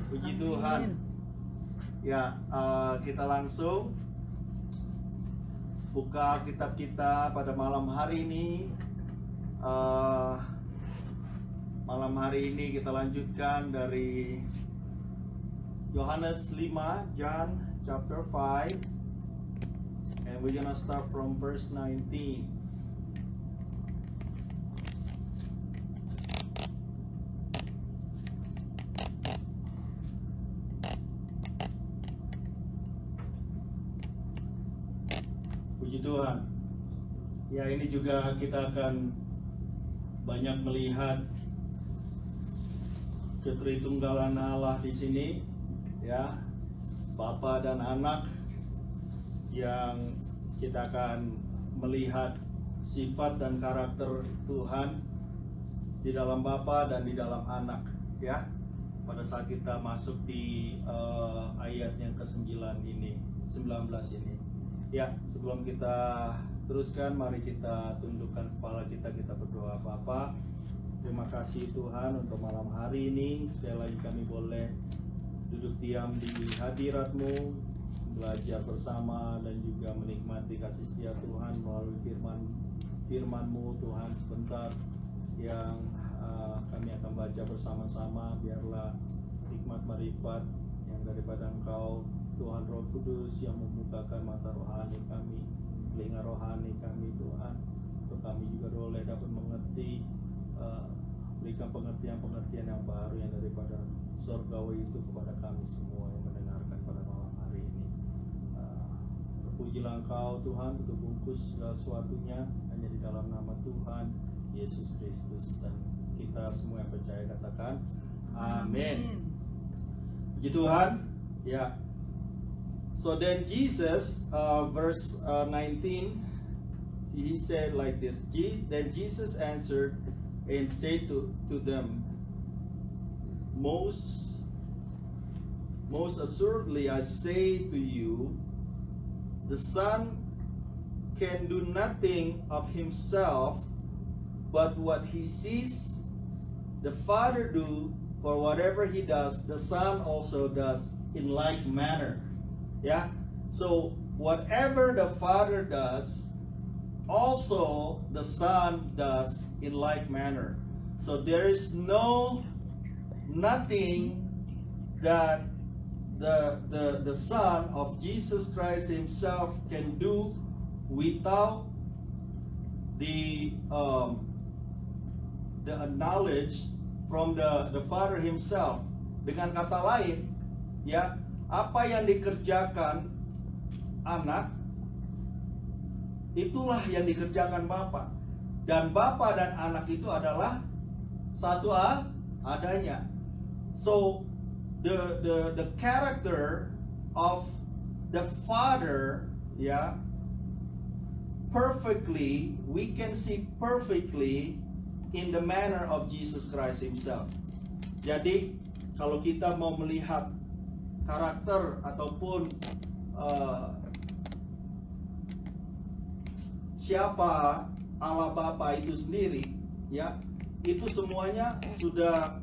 Puji Tuhan. Ya, kita langsung buka kitab kita pada malam hari ini. Malam hari ini kita lanjutkan dari Yohanes 5, John chapter 5, and we're gonna start from verse 19. Puji Tuhan. Ya, ini juga kita akan banyak melihat ketritunggalan Allah di sini, ya, Bapa dan Anak, yang kita akan melihat sifat dan karakter Tuhan di dalam Bapa dan di dalam Anak, ya. Pada saat kita masuk di ayat yang ke-9 ini, 19 ini. Ya, sebelum kita teruskan, mari kita tundukkan kepala kita berdoa. Bapa, terima kasih Tuhan untuk malam hari ini. Sekali lagi kami boleh duduk diam di hadirat-Mu, belajar bersama dan juga menikmati kasih setia Tuhan melalui firman-Mu Tuhan. Sebentar yang kami akan baca bersama-sama, biarlah hikmat marifat yang daripada Engkau Tuhan Roh Kudus yang membukakan mata rohani kami, telinga rohani kami Tuhan, untuk kami juga boleh dapat mengerti, berikan pengertian-pengertian yang baru yang daripada surgawi itu kepada kami semua yang mendengarkan pada malam hari ini. Terpujilah Engkau Tuhan, untuk bungkus segala sesuatunya hanya di dalam nama Tuhan Yesus Kristus, dan kita semua yang percaya katakan amin. Puji Tuhan. Ya. So then Jesus, verse 19, he said like this. Then Jesus answered and said to them, Most assuredly I say to you, the Son can do nothing of himself, but what he sees the Father do, for whatever he does, the Son also does in like manner. Yeah, so whatever the Father does, also the Son does in like manner. So there is nothing that the Son of Jesus Christ himself can do without the knowledge from the Father himself. Dengan kata lain, ya, apa yang dikerjakan Anak, itulah yang dikerjakan Bapa. Dan Bapa dan Anak itu adalah satu adanya. So the character of the Father, ya, perfectly, we can see perfectly in the manner of Jesus Christ himself. Jadi kalau kita mau melihat karakter ataupun siapa Allah Bapa itu sendiri, ya, itu semuanya sudah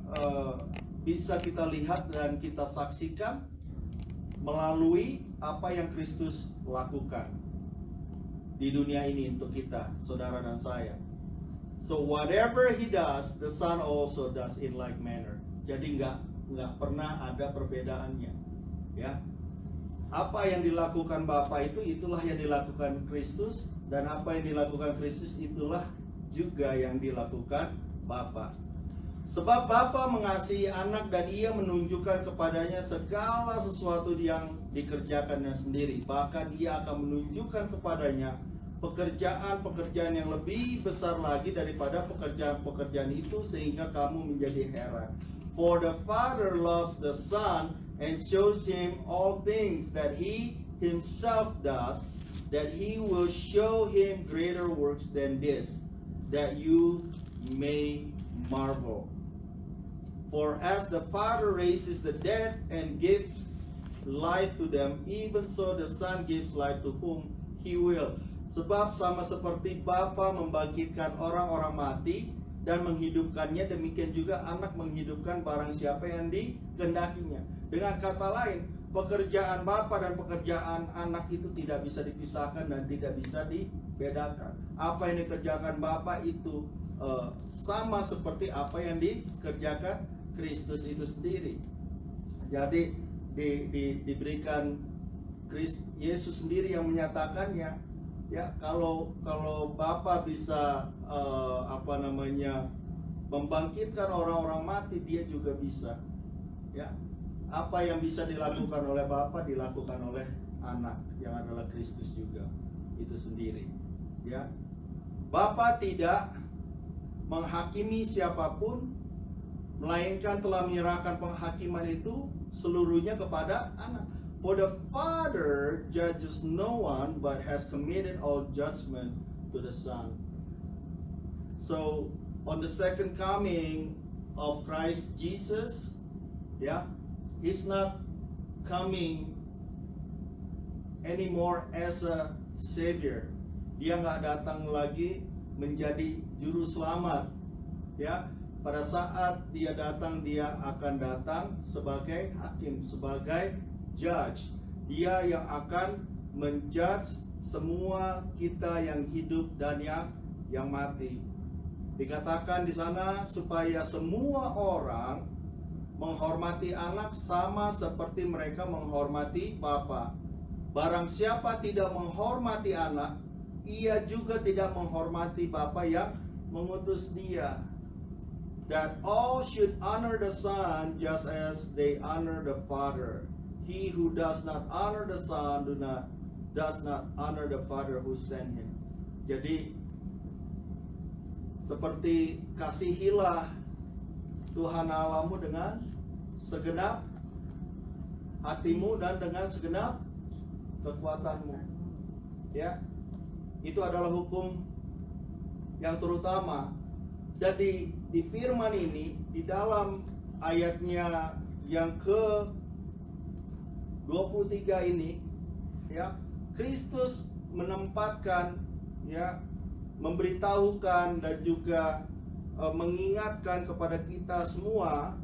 bisa kita lihat dan kita saksikan melalui apa yang Kristus lakukan di dunia ini untuk kita, saudara dan saya. So whatever he does, the Son also does in like manner. Jadi nggak pernah ada perbedaannya, ya. Apa yang dilakukan Bapa itulah yang dilakukan Kristus, dan apa yang dilakukan Kristus itulah juga yang dilakukan Bapa. Sebab Bapa mengasihi Anak dan Ia menunjukkan kepadanya segala sesuatu yang dikerjakannya sendiri. Bahkan Ia akan menunjukkan kepadanya pekerjaan-pekerjaan yang lebih besar lagi daripada pekerjaan-pekerjaan itu, sehingga kamu menjadi heran. For the Father loves the Son and shows him all things that he himself does, that he will show him greater works than this, that you may marvel. For as the Father raises the dead and gives life to them, even so the Son gives life to whom he will. Sebab sama seperti Bapa membangkitkan orang-orang mati dan menghidupkannya, demikian juga anak menghidupkan barang siapa yang dikehendakinya. Dengan kata lain, pekerjaan Bapa dan pekerjaan anak itu tidak bisa dipisahkan dan tidak bisa dibedakan. Apa yang dikerjakan Bapa itu sama seperti apa yang dikerjakan Kristus itu sendiri. Jadi diberikan Yesus sendiri yang menyatakannya. Ya, kalau Bapa bisa membangkitkan orang-orang mati, dia juga bisa. Ya, apa yang bisa dilakukan oleh Bapa dilakukan oleh Anak yang adalah Kristus juga itu sendiri. Ya, Bapa tidak menghakimi siapapun, melainkan telah menyerahkan penghakiman itu seluruhnya kepada Anak. For the Father judges no one, but has committed all judgment to the Son. So, on the second coming of Christ Jesus, He's not coming anymore as a Savior. Dia nggak datang lagi menjadi juru selamat. Pada saat dia datang, dia akan datang sebagai hakim, sebagai judge. Dia yang akan menjudge semua kita yang hidup dan yang mati. Dikatakan di sana supaya semua orang menghormati Anak sama seperti mereka menghormati Bapa. Barang siapa tidak menghormati Anak, ia juga tidak menghormati Bapa yang mengutus dia. That all should honor the Son just as they honor the Father. He who does not honor the Son does not honor the Father who sent him. Jadi seperti kasihilah Tuhan Allahmu dengan segenap hatimu dan dengan segenap kekuatanmu. Ya, itu adalah hukum yang terutama. Jadi di firman ini, di dalam ayatnya yang ke 23 ini, Kristus menempatkan, memberitahukan dan juga mengingatkan kepada kita semua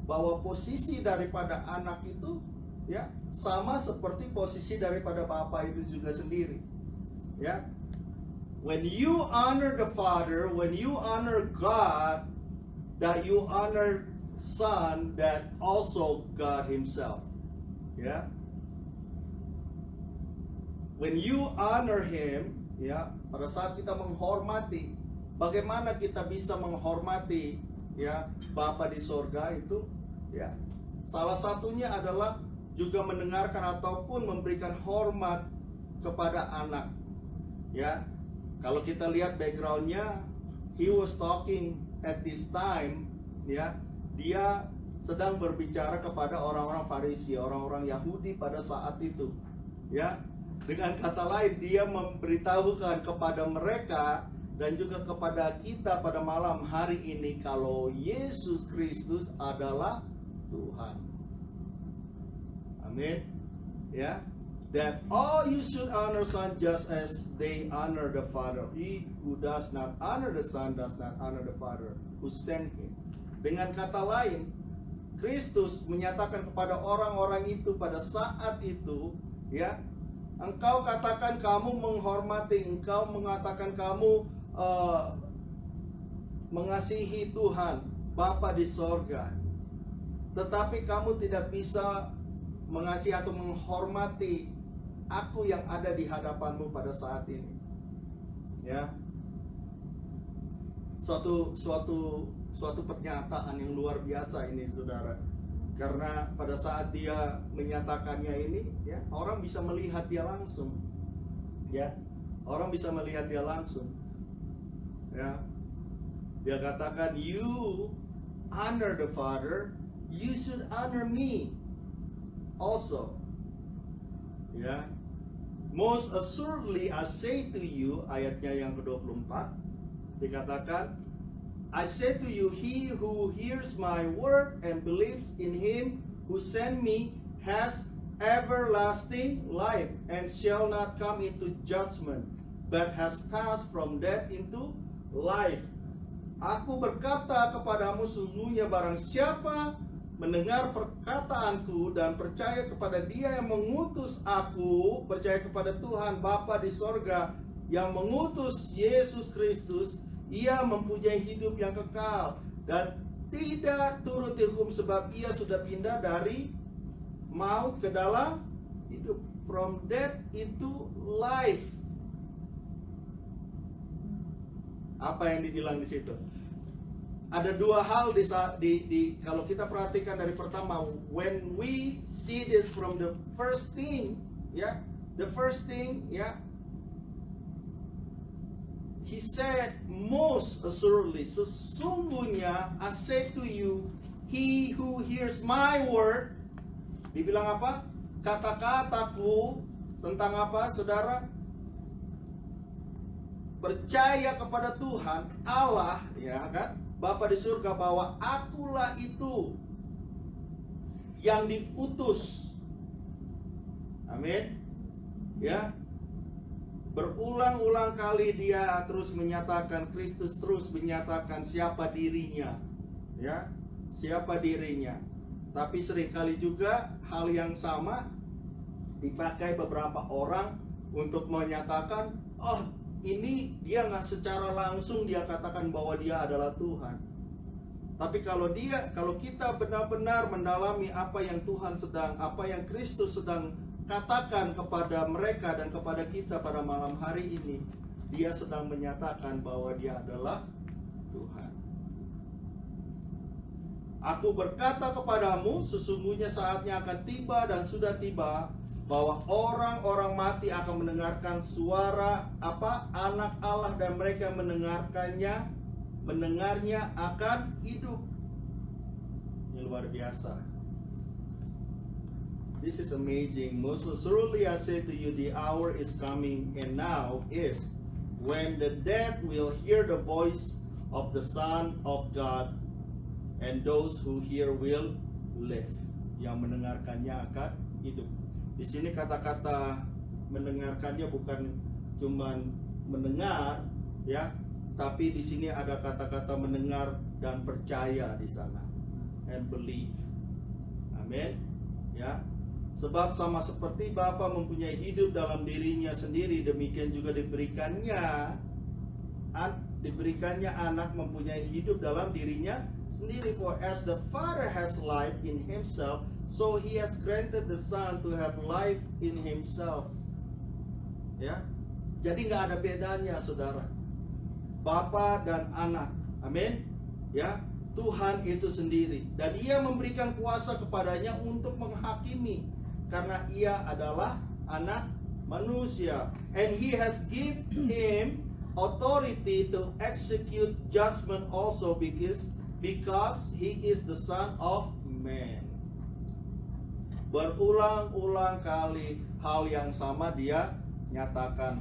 bahwa posisi daripada Anak itu sama seperti posisi daripada Bapa itu juga sendiri. When you honor the Father, when you honor God, that you honor Son, that also God Himself. When you honor Him, pada saat kita menghormati, bagaimana kita bisa menghormati Bapa di sorga itu? Salah satunya adalah juga mendengarkan ataupun memberikan hormat kepada Anak. Kalau kita lihat backgroundnya, he was talking at this time, dia sedang berbicara kepada orang-orang Farisi, orang-orang Yahudi pada saat itu. Dengan kata lain, dia memberitahukan kepada mereka dan juga kepada kita pada malam hari ini kalau Yesus Kristus adalah Tuhan. Amin. That all you should honor Son just as they honor the Father. He who does not honor the Son does not honor the Father who sent him. Dengan kata lain, Kristus menyatakan kepada orang-orang itu pada saat itu, engkau katakan kamu menghormati, engkau mengatakan kamu mengasihi Tuhan Bapa di sorga, tetapi kamu tidak bisa mengasihi atau menghormati aku yang ada di hadapanmu pada saat ini. Suatu pernyataan yang luar biasa ini, saudara. Karena pada saat dia menyatakannya ini, orang bisa melihat dia langsung. Orang bisa melihat dia langsung. Dia katakan, you honor the Father, you should honor me also. Most assuredly I say to you, ayatnya yang ke-24, dikatakan, I say to you, he who hears my word and believes in him who sent me has everlasting life and shall not come into judgment, but has passed from death into life. Aku berkata kepadamu, sungguhnya barang siapa mendengar perkataanku dan percaya kepada Dia yang mengutus aku, percaya kepada Tuhan Bapa di sorga yang mengutus Yesus Kristus, ia mempunyai hidup yang kekal dan tidak turut dihukum, sebab ia sudah pindah dari maut ke dalam hidup, from death into life. Apa yang dibilang di situ? Ada dua hal kalau kita perhatikan dari pertama, when we see this from the first thing, ya, the first thing, ya, he said most assuredly, sesungguhnya I say to you, he who hears my word, dibilang apa? Kata-kataku tentang apa, saudara? Percaya kepada Tuhan Allah, ya kan, Bapa di surga, bahwa akulah itu yang diutus. Amin. Ya. Berulang-ulang kali dia terus menyatakan, Kristus terus menyatakan siapa dirinya. Ya, siapa dirinya. Tapi seringkali juga hal yang sama dipakai beberapa orang untuk menyatakan, oh, ini dia nggak secara langsung dia katakan bahwa dia adalah Tuhan. Tapi kalau kita benar-benar mendalami apa yang Tuhan sedang, apa yang Kristus sedang katakan kepada mereka dan kepada kita pada malam hari ini, dia sedang menyatakan bahwa dia adalah Tuhan. Aku berkata kepadamu, sesungguhnya saatnya akan tiba dan sudah tiba, bahwa orang-orang mati akan mendengarkan suara anak Allah, dan mereka mendengarnya akan hidup. Ini luar biasa. This is amazing. Most assuredly I say to you, the hour is coming, and now is, when the dead will hear the voice of the Son of God, and those who hear will live. Yang mendengarkannya akan hidup. Di sini kata-kata mendengarkannya bukan cuman mendengar, ya, tapi di sini ada kata-kata mendengar dan percaya di sana, and believe. Amin. Ya. Sebab sama seperti Bapa mempunyai hidup dalam dirinya sendiri, demikian juga diberikannya anak mempunyai hidup dalam dirinya sendiri. For as the Father has life in himself, so he has granted the Son to have life in himself. Ya, jadi nggak ada bedanya, saudara. Bapa dan anak, amin. Ya, Tuhan itu sendiri, dan Ia memberikan kuasa kepadanya untuk menghakimi, karena Ia adalah anak manusia. And He has given him authority to execute judgment also, because He is the Son of Man. Berulang-ulang kali hal yang sama dia nyatakan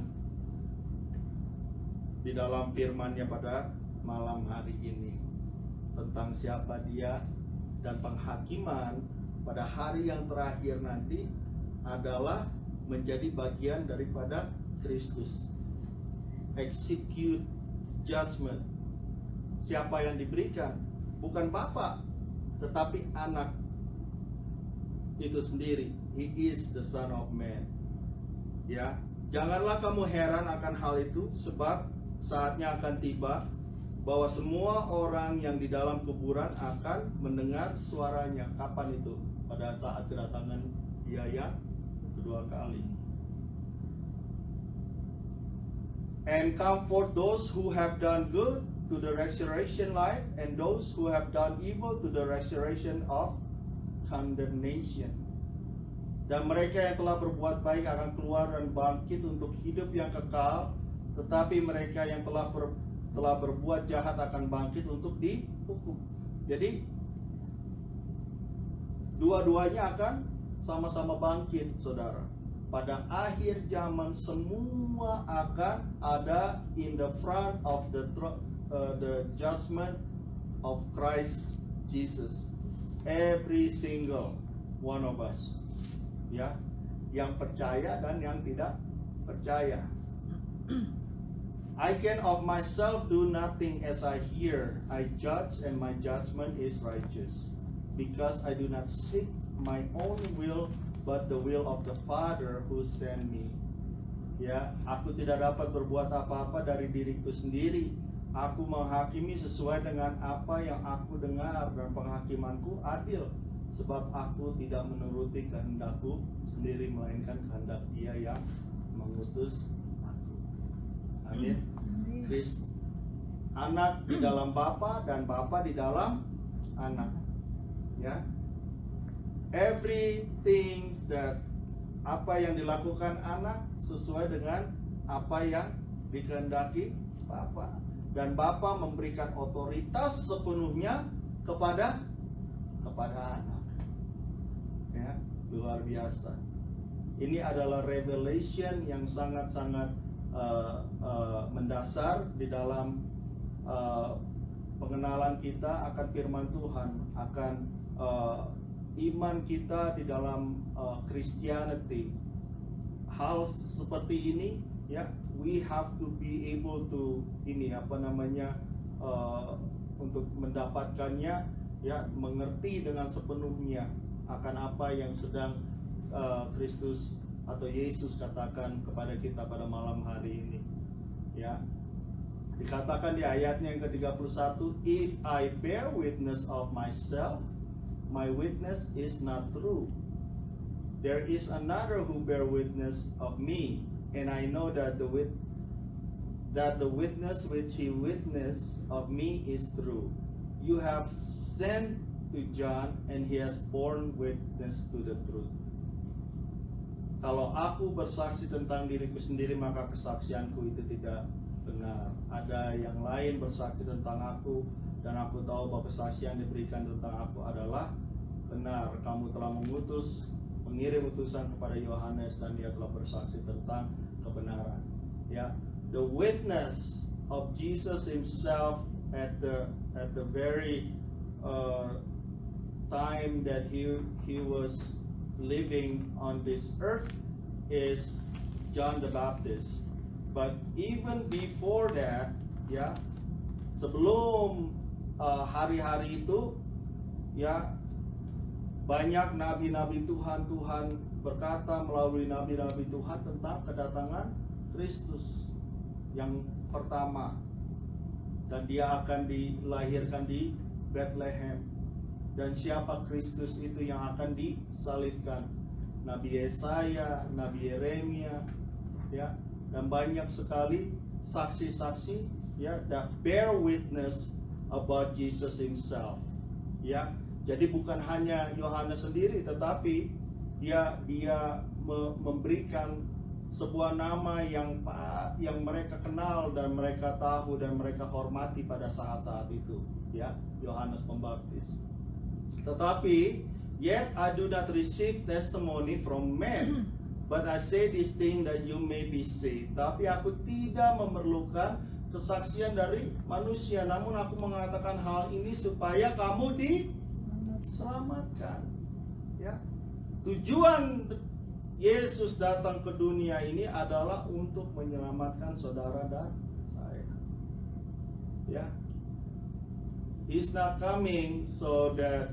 di dalam firman-Nya pada malam hari ini tentang siapa dia, dan penghakiman pada hari yang terakhir nanti adalah menjadi bagian daripada Kristus. Execute judgment. Siapa yang diberikan? Bukan Bapa, tetapi anak itu sendiri. He is the Son of Man. Ya, janganlah kamu heran akan hal itu, sebab saatnya akan tiba bahwa semua orang yang di dalam kuburan akan mendengar suaranya. Kapan itu? Pada saat kedatangan Dia yang kedua kali. And come forth those who have done good to the resurrection life, and those who have done evil to the resurrection of condemnation. Dan mereka yang telah berbuat baik akan keluar dan bangkit untuk hidup yang kekal, tetapi mereka yang telah berbuat jahat akan bangkit untuk dihukum. Jadi dua-duanya akan sama-sama bangkit, saudara. Pada akhir zaman semua akan ada in the front of the judgment of Christ Jesus. Every single one of us, ya, yang percaya dan yang tidak percaya. I can of myself do nothing as I hear. I judge and my judgment is righteous. Because I do not seek my own will, but the will of the Father who sent me. Ya, aku tidak dapat berbuat apa-apa dari diriku sendiri. Aku menghakimi sesuai dengan apa yang aku dengar dan penghakimanku adil. Sebab aku tidak menuruti kehendakku sendiri, melainkan kehendak Dia yang mengutus aku. Amin. Kristus, anak di dalam Bapa dan Bapa di dalam anak. Ya, everything that apa yang dilakukan anak sesuai dengan apa yang dikehendaki Bapa, dan Bapa memberikan otoritas sepenuhnya kepada anak. Ya, luar biasa. Ini adalah revelation yang sangat-sangat mendasar di dalam pengenalan kita akan firman Tuhan, akan iman kita di dalam Christianity. Hal seperti ini, ya, we have to be able to untuk mendapatkannya, ya, mengerti dengan sepenuhnya akan apa yang sedang Kristus atau Yesus katakan kepada kita pada malam hari ini. Ya, dikatakan di ayatnya yang ke-31, if I bear witness of myself, my witness is not true. There is another who bear witness of me, and I know that the witness which he witnessed of me is true. You have sent to John, and he has borne witness to the truth. Kalau aku bersaksi tentang diriku sendiri, maka kesaksianku itu tidak benar. Ada yang lain bersaksi tentang aku, dan aku tahu bahwa kesaksian diberikan tentang aku adalah benar. Kamu telah mengirim utusan kepada Yohanes, dan dia telah bersaksi tentang kebenaran. Ya, the witness of Jesus himself at the very time that he was living on this earth is John the Baptist. But even before that, ya, sebelum hari-hari itu, ya, banyak nabi-nabi Tuhan berkata melalui nabi-nabi Tuhan tentang kedatangan Kristus yang pertama, dan dia akan dilahirkan di Bethlehem. Dan siapa Kristus itu yang akan disalibkan? Nabi Yesaya, Nabi Yeremia, ya, dan banyak sekali saksi-saksi, ya, that bear witness about Jesus himself. Ya, jadi bukan hanya Yohanes sendiri, tetapi dia memberikan sebuah nama yang mereka kenal dan mereka tahu dan mereka hormati pada saat-saat itu, ya, Yohanes Pembaptis. Tetapi, yet I do not receive testimony from men, but I say this thing that you may be saved. Tapi aku tidak memerlukan kesaksian dari manusia, namun aku mengatakan hal ini supaya kamu diselamatkan. Ya, tujuan Yesus datang ke dunia ini adalah untuk menyelamatkan saudara dan saya. Ya, He's not coming so that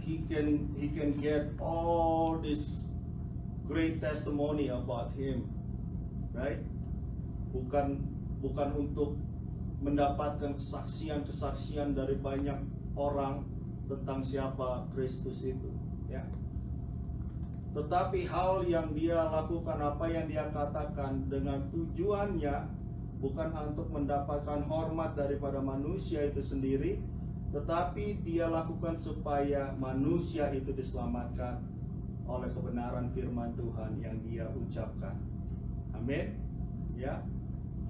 he can get all this great testimony about him, right? Bukan untuk mendapatkan kesaksian dari banyak orang tentang siapa Kristus itu, ya. Tetapi hal yang dia lakukan, apa yang dia katakan, dengan tujuannya bukan untuk mendapatkan hormat daripada manusia itu sendiri, tetapi dia lakukan supaya manusia itu diselamatkan oleh kebenaran firman Tuhan yang dia ucapkan. Amin. Ya.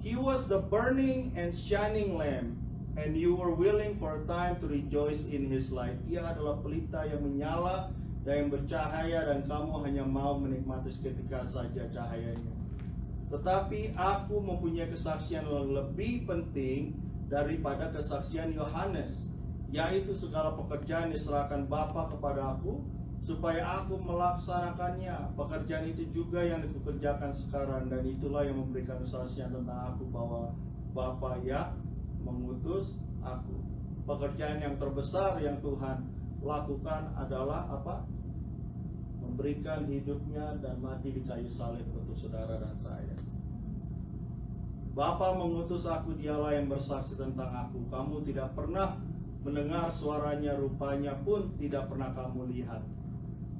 He was the burning and shining lamp, and you were willing for a time to rejoice in his light. Ia adalah pelita yang menyala dan yang bercahaya, dan kamu hanya mau menikmati seketika saja cahayanya. Tetapi aku mempunyai kesaksian yang lebih penting daripada kesaksian Yohanes, yaitu segala pekerjaan diserahkan Bapa kepada aku, supaya aku melaksanakannya. Pekerjaan itu juga yang kukerjakan sekarang, dan itulah yang memberikan kesaksian tentang aku bahwa Bapa yang mengutus aku. Pekerjaan yang terbesar yang Tuhan lakukan adalah apa? Memberikan hidupnya dan mati di kayu salib untuk saudara dan saya. Bapa mengutus aku, dialah yang bersaksi tentang aku. Kamu tidak pernah mendengar suaranya, rupanya pun tidak pernah kamu lihat.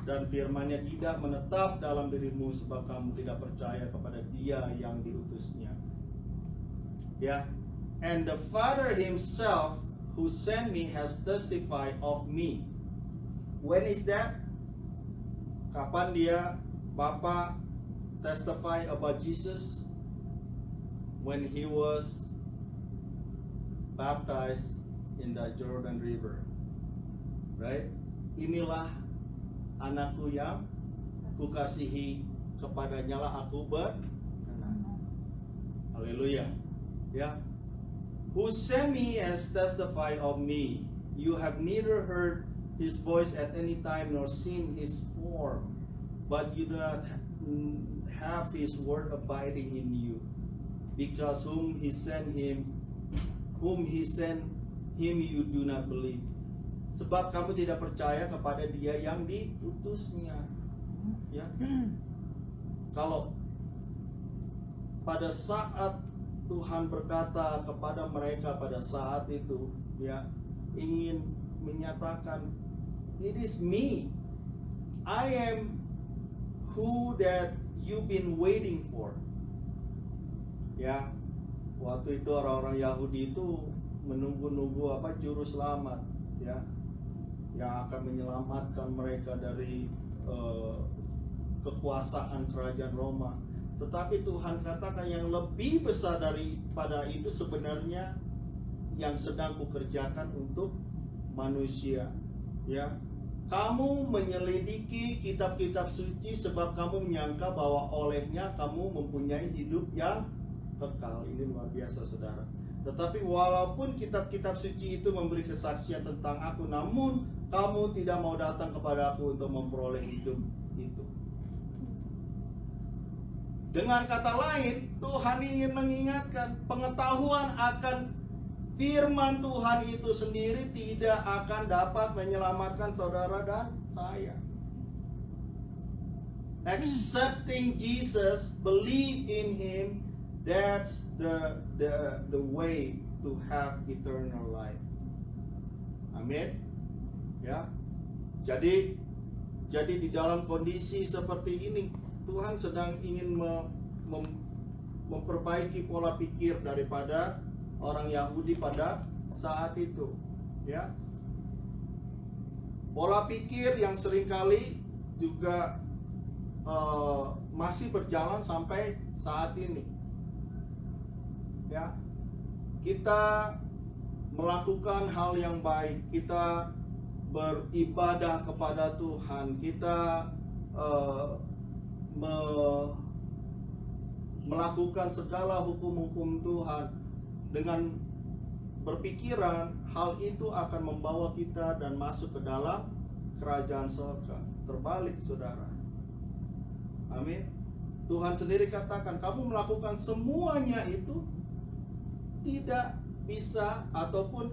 Dan firman-Nya tidak menetap dalam dirimu sebab kamu tidak percaya kepada Dia yang diutusnya. Ya. And the Father Himself who sent me has testified of me. When is that? Kapan dia, Bapa, testify about Jesus? When He was baptized in the Jordan River. Right? Inilah anakku yang kukasihi, kepadanya lah aku berkenan. Haleluya. Ya. Who sent me has testified of me. You have neither heard His voice at any time nor seen His form, but you do not have His word abiding in you, because whom He sent Him you do not believe. Sebab kamu tidak percaya kepada Dia yang diutusnya. Ya. Kalau pada saat Tuhan berkata kepada mereka pada saat itu, ya, ingin menyatakan, it is me, I am who that you've been waiting for. Ya, waktu itu orang-orang Yahudi itu menunggu-nunggu apa, juru selamat, ya, yang akan menyelamatkan mereka dari kekuasaan kerajaan Roma. Tetapi Tuhan katakan yang lebih besar daripada itu sebenarnya yang sedang kukerjakan untuk manusia. Ya, kamu menyelidiki kitab-kitab suci sebab kamu menyangka bahwa olehnya kamu mempunyai hidup yang kekal. Ini luar biasa, saudara. Tetapi walaupun kitab-kitab suci itu memberi kesaksian tentang aku, namun kamu tidak mau datang kepada aku untuk memperoleh hidup itu. Dengan kata lain, Tuhan ingin mengingatkan pengetahuan akan firman Tuhan itu sendiri tidak akan dapat menyelamatkan saudara dan saya. Accepting Jesus, believe in Him, that's the way to have eternal life. Amin. Ya. Jadi di dalam kondisi seperti ini, Tuhan sedang ingin memperbaiki pola pikir daripada orang Yahudi pada saat itu, ya. Pola pikir yang seringkali juga masih berjalan sampai saat ini. Ya. Kita melakukan hal yang baik, kita beribadah kepada Tuhan, kita melakukan segala hukum-hukum Tuhan dengan berpikiran hal itu akan membawa kita dan masuk ke dalam kerajaan surga. Terbalik, saudara. Amin. Tuhan sendiri katakan, kamu melakukan semuanya itu tidak bisa ataupun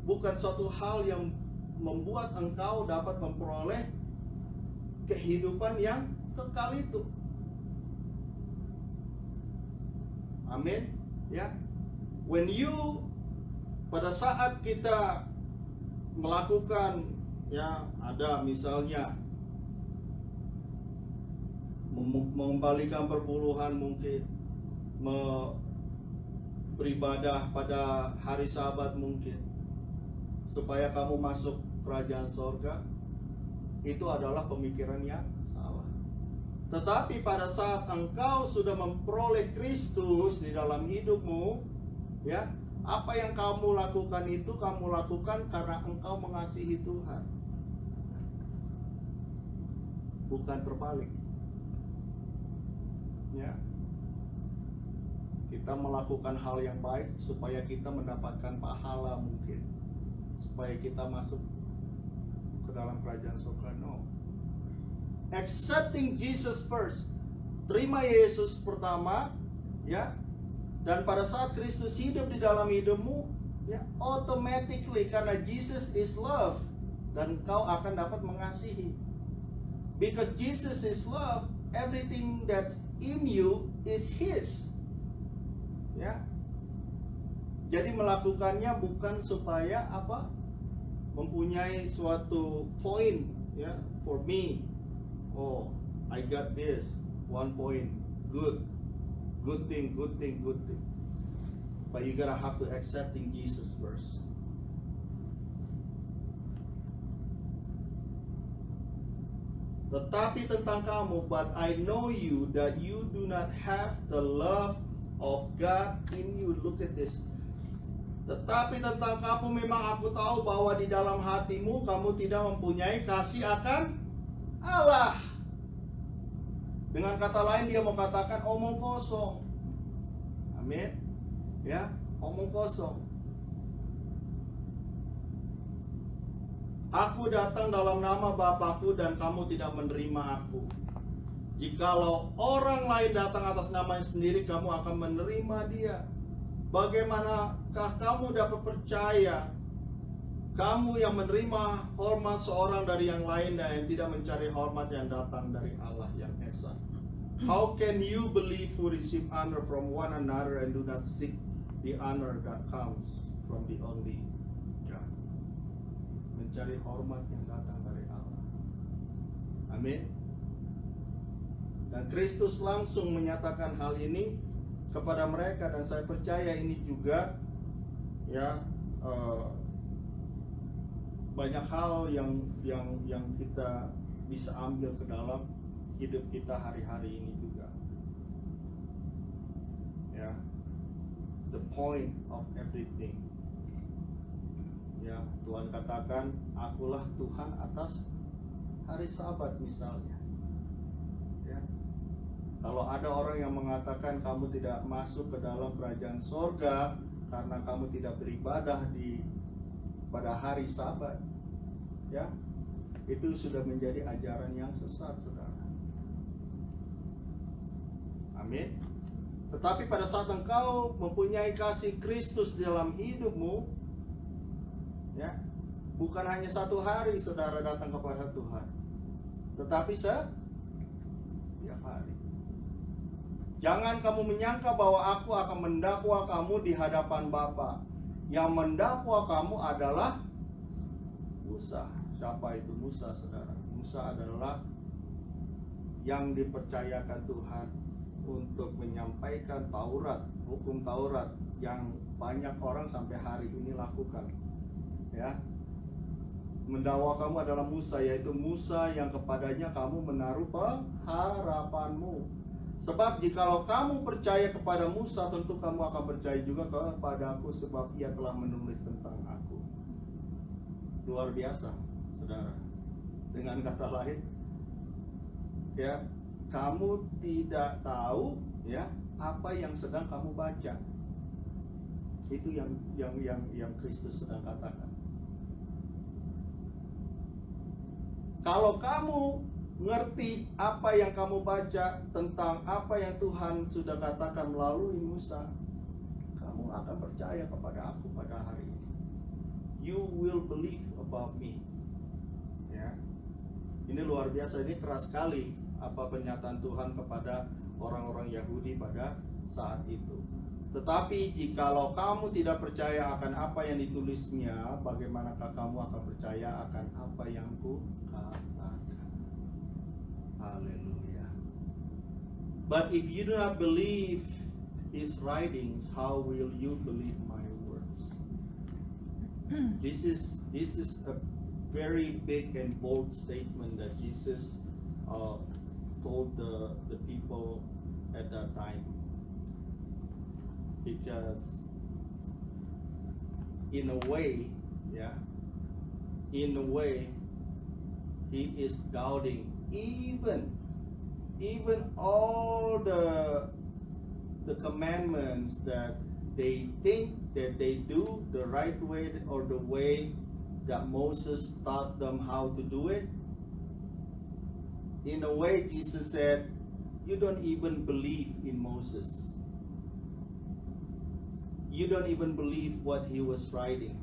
bukan suatu hal yang membuat engkau dapat memperoleh kehidupan yang kekal itu. Amin. Ya. When you, pada saat kita melakukan, ya, ada misalnya mengembalikan perpuluhan, mungkin beribadah pada hari Sabat mungkin, supaya kamu masuk kerajaan sorga, itu adalah pemikiran yang salah. Tetapi pada saat engkau sudah memperoleh Kristus di dalam hidupmu, ya, apa yang kamu lakukan itu kamu lakukan karena engkau mengasihi Tuhan, bukan terbalik. Ya, kita melakukan hal yang baik supaya kita mendapatkan pahala mungkin, supaya kita masuk ke dalam kerajaan surga. No, accepting Jesus first. Terima Yesus pertama, ya. Dan pada saat Kristus hidup di dalam hidupmu, ya, automatically karena Jesus is love, dan kau akan dapat mengasihi. Because Jesus is love, everything that's in you is His. Ya. Jadi melakukannya bukan supaya apa? Mempunyai suatu poin, ya, for me. Oh, I got this 1 point, good thing. But you gotta have to accepting Jesus first. Tetapi tentang kamu, but I know you that you do not have the love of God in you. Look at this. Tetapi tentang kamu memang aku tahu bahwa di dalam hatimu kamu tidak mempunyai kasih akan Allah. Dengan kata lain dia mau katakan omong kosong. Amin. Ya, omong kosong. Aku datang dalam nama Bapakku dan kamu tidak menerima aku. Jikalau orang lain datang atas namanya sendiri, kamu akan menerima dia. Bagaimanakah kamu dapat percaya, kamu yang menerima hormat seorang dari yang lain dan yang tidak mencari hormat yang datang dari Allah yang esa? How can you believe who receive honor from one another and do not seek the honor that comes from the only God? Mencari hormat yang datang dari Allah. Amin. Dan Kristus langsung menyatakan hal ini kepada mereka, dan saya percaya ini juga, ya, banyak hal yang kita bisa ambil ke dalam hidup kita hari-hari ini juga. Ya, the point of everything. Ya, Tuhan katakan, akulah Tuhan atas hari Sabat misalnya. Ya. Kalau ada orang yang mengatakan kamu tidak masuk ke dalam kerajaan sorga karena kamu tidak beribadah pada hari Sabat, ya, itu sudah menjadi ajaran yang sesat, saudara. Amin. Tetapi pada saat engkau mempunyai kasih Kristus dalam hidupmu, ya, bukan hanya satu hari saudara datang kepada Tuhan, tetapi setiap hari. Jangan kamu menyangka bahwa aku akan mendakwa kamu di hadapan Bapa. Yang mendakwa kamu adalah Musa. Siapa itu Musa, saudara? Musa adalah yang dipercayakan Tuhan untuk menyampaikan Taurat, hukum Taurat yang banyak orang sampai hari ini lakukan. Ya, mendakwa kamu adalah Musa, yaitu Musa yang kepadanya kamu menaruh pengharapanmu. Sebab jikalau kamu percaya kepada Musa, tentu kamu akan percaya juga kepadaku, sebab ia telah menulis tentang aku. Luar biasa, saudara. Dengan kata lain, ya, kamu tidak tahu, ya, apa yang sedang kamu baca. Itu yang Kristus sedang katakan. Kalau kamu ngerti apa yang kamu baca tentang apa yang Tuhan sudah katakan melalui Musa, kamu akan percaya kepada aku pada hari ini. You will believe about me. Ya, ini luar biasa, ini keras sekali apa pernyataan Tuhan kepada orang-orang Yahudi pada saat itu. Tetapi jikalau kamu tidak percaya akan apa yang ditulisnya, bagaimanakah kamu akan percaya akan apa yang ku katakan? Haleluya. But if you do not believe his writings, how will you believe my words? This is a very big and bold statement that Jesus told the people at that time. Because in a way, he is doubting even all the commandments that they think that they do the right way, or the way that Moses taught them how to do it. In a way, Jesus said, you don't even believe in Moses. You don't even believe what he was writing.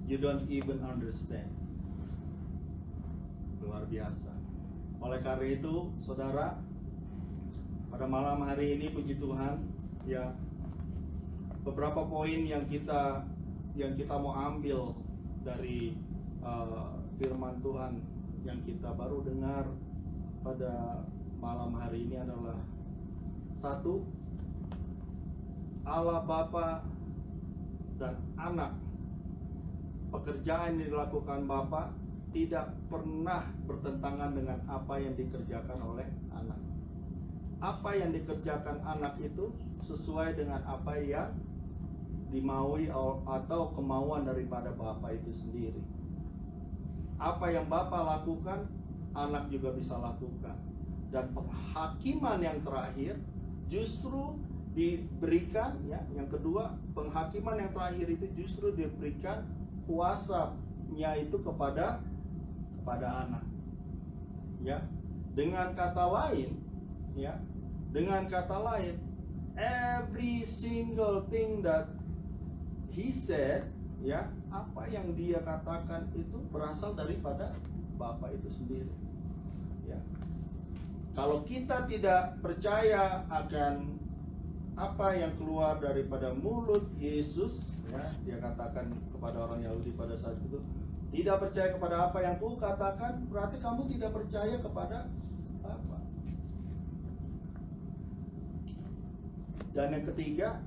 You don't even understand. Luar biasa. Oleh karena itu, saudara, pada malam hari ini puji Tuhan, ya, beberapa poin yang kita mau ambil dari firman Tuhan yang kita baru dengar pada malam hari ini adalah: satu, Allah Bapa dan Anak. Pekerjaan yang dilakukan Bapa tidak pernah bertentangan dengan apa yang dikerjakan oleh Anak. Apa yang dikerjakan Anak itu sesuai dengan apa yang dimaui atau kemauan daripada Bapa itu sendiri. Apa yang Bapa lakukan, Anak juga bisa lakukan. Dan penghakiman yang terakhir justru diberikan, ya, yang kedua, penghakiman yang terakhir itu justru diberikan kuasanya itu kepada Anak. Ya. Dengan kata lain, ya, every single thing that he said, ya, apa yang dia katakan itu berasal daripada Bapa itu sendiri. Ya. Kalau kita tidak percaya akan apa yang keluar daripada mulut Yesus, ya, dia katakan kepada orang Yahudi pada saat itu, tidak percaya kepada apa yang ku katakan, berarti kamu tidak percaya kepada Bapa. Dan yang ketiga,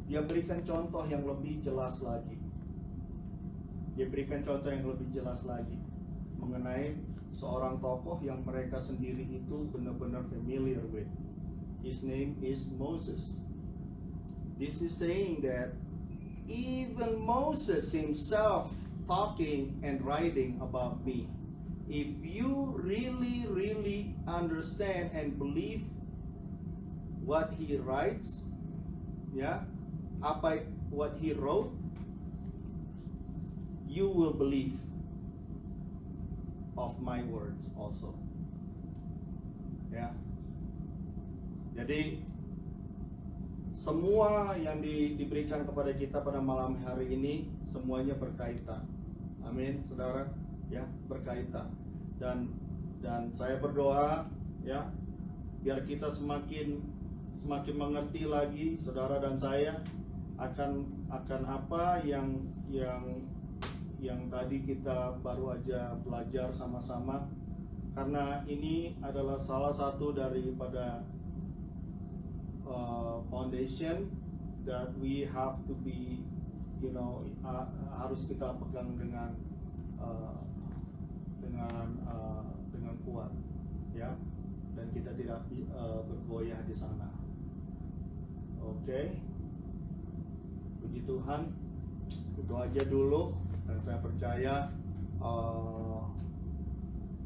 dia berikan contoh yang lebih jelas lagi. Mengenai seorang tokoh yang mereka sendiri itu benar-benar familiar with. His name is Moses. This is saying that even Moses himself talking and writing about me. If you really understand and believe what he writes, ya, what he wrote, you will believe of my words also. Ya. Jadi semua yang diberikan kepada kita pada malam hari ini semuanya berkaitan. Amin, saudara, ya, berkaitan. Dan saya berdoa, ya, biar kita semakin mengerti lagi, saudara dan saya, akan apa yang tadi kita baru aja belajar sama-sama. Karena ini adalah salah satu daripada foundation that we have to be, harus kita pegang dengan kuat, ya, dan kita tidak bergoyah di sana. Oke. Puji Tuhan, itu aja dulu, dan saya percaya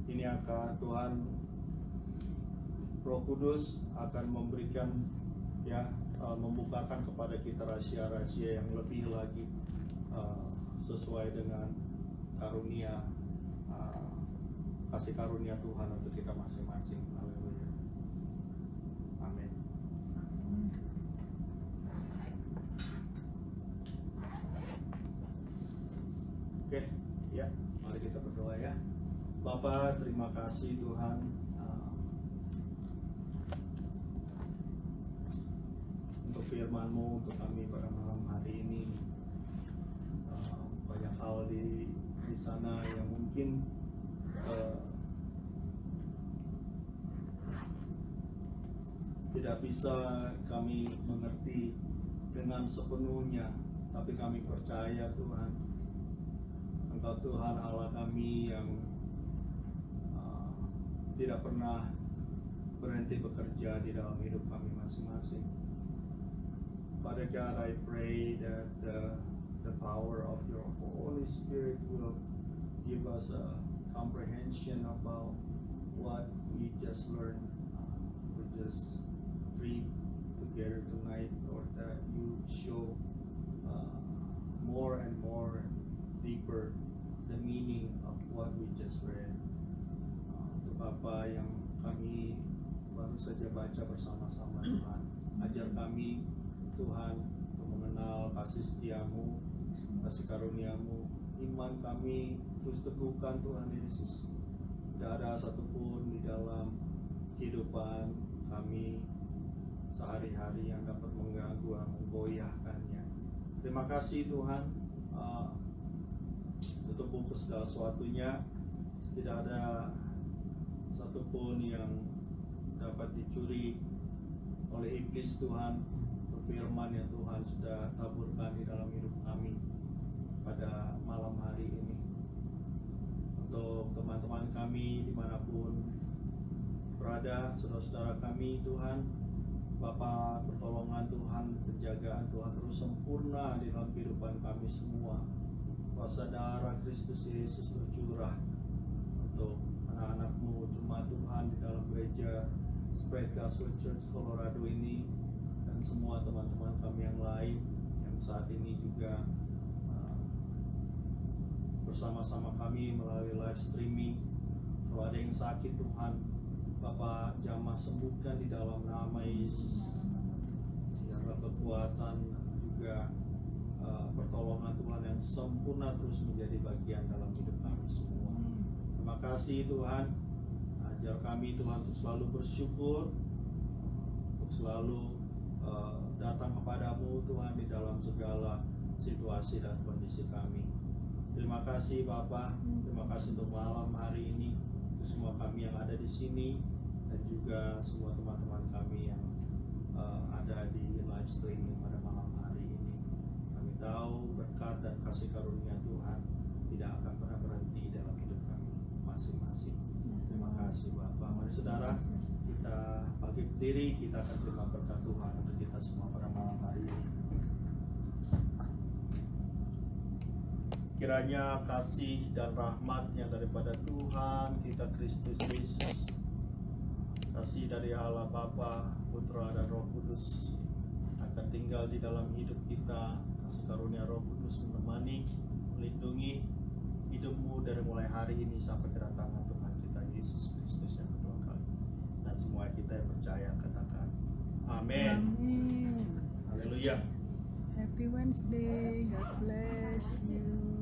ini akan Tuhan Roh Kudus akan memberikan, ya, membukakan kepada kita rahasia-rahasia yang lebih lagi sesuai dengan karunia, kasih karunia Tuhan untuk kita masing-masing. Haleluya. Amin. Oke, ya, mari kita berdoa, ya. Bapa, terima kasih Tuhan, untuk firman-Mu untuk kami pada malam hari ini. Banyak hal di sana yang mungkin tidak bisa kami mengerti dengan sepenuhnya, tapi kami percaya Tuhan, Engkau Tuhan Allah kami yang tidak pernah berhenti bekerja di dalam hidup kami masing-masing. Father God, I pray that the power of your Holy Spirit will give us a comprehension about what we just learned, we just read together tonight, Lord, that you show more and more deeper yang kami baru saja baca bersama-sama Tuhan. Ajar kami Tuhan untuk mengenal kasih setiamu, kasih karuniamu. Iman kami terus teguhkan Tuhan Yesus. Tidak ada satupun di dalam kehidupan kami sehari-hari yang dapat mengganggu dan menggoyahkannya. Terima kasih Tuhan, tutup buku segala sesuatunya. Tidak ada satupun yang dapat dicuri oleh iblis Tuhan. Firman yang Tuhan sudah taburkan di dalam hidup kami pada malam hari ini. Untuk teman-teman kami dimanapun berada, saudara-saudara kami Tuhan, Bapa, pertolongan Tuhan, penjagaan Tuhan terus sempurna di dalam kehidupan kami semua. Kuasa darah Kristus Yesus tercurah untuk anak-anak-Mu, jemaat Tuhan di dalam gereja Spread Gospel Church Colorado ini, dan semua teman-teman kami yang lain yang saat ini juga bersama-sama kami melalui live streaming. Kalau ada yang sakit Tuhan, Bapak jamah sembuhkan di dalam nama Yesus. Sehingga kekuatan juga pertolongan Tuhan yang sempurna terus menjadi bagian dalam hidup kami semua. Terima kasih Tuhan. Ajar kami Tuhan untuk selalu bersyukur, untuk selalu datang kepadamu Tuhan di dalam segala situasi dan kondisi kami. Terima kasih Bapak, terima kasih untuk malam hari ini, untuk semua kami yang ada di sini, dan juga semua teman-teman kami yang ada di live streaming pada malam hari ini. Kami tahu berkat dan kasih karunia Tuhan tidak akan pernah berhenti dalam hidup kami masing-masing. Terima kasih Bapak. Mari saudara, kita bangkit berdiri, kita akan terima berkat Tuhan untuk kita semua pada malam hari ini. Kiranya kasih dan rahmat yang daripada Tuhan kita Kristus Yesus, kasih dari Allah Bapa, Putra dan Roh Kudus akan tinggal di dalam hidup kita. Kasih karunia Roh Kudus menemani, melindungi hidupmu dari mulai hari ini sampai kedatangan Tuhan kita Yesus Kristus yang kedua kali. Dan semua kita yang percaya katakan amin. Amin. Haleluya. Happy Wednesday. God bless you.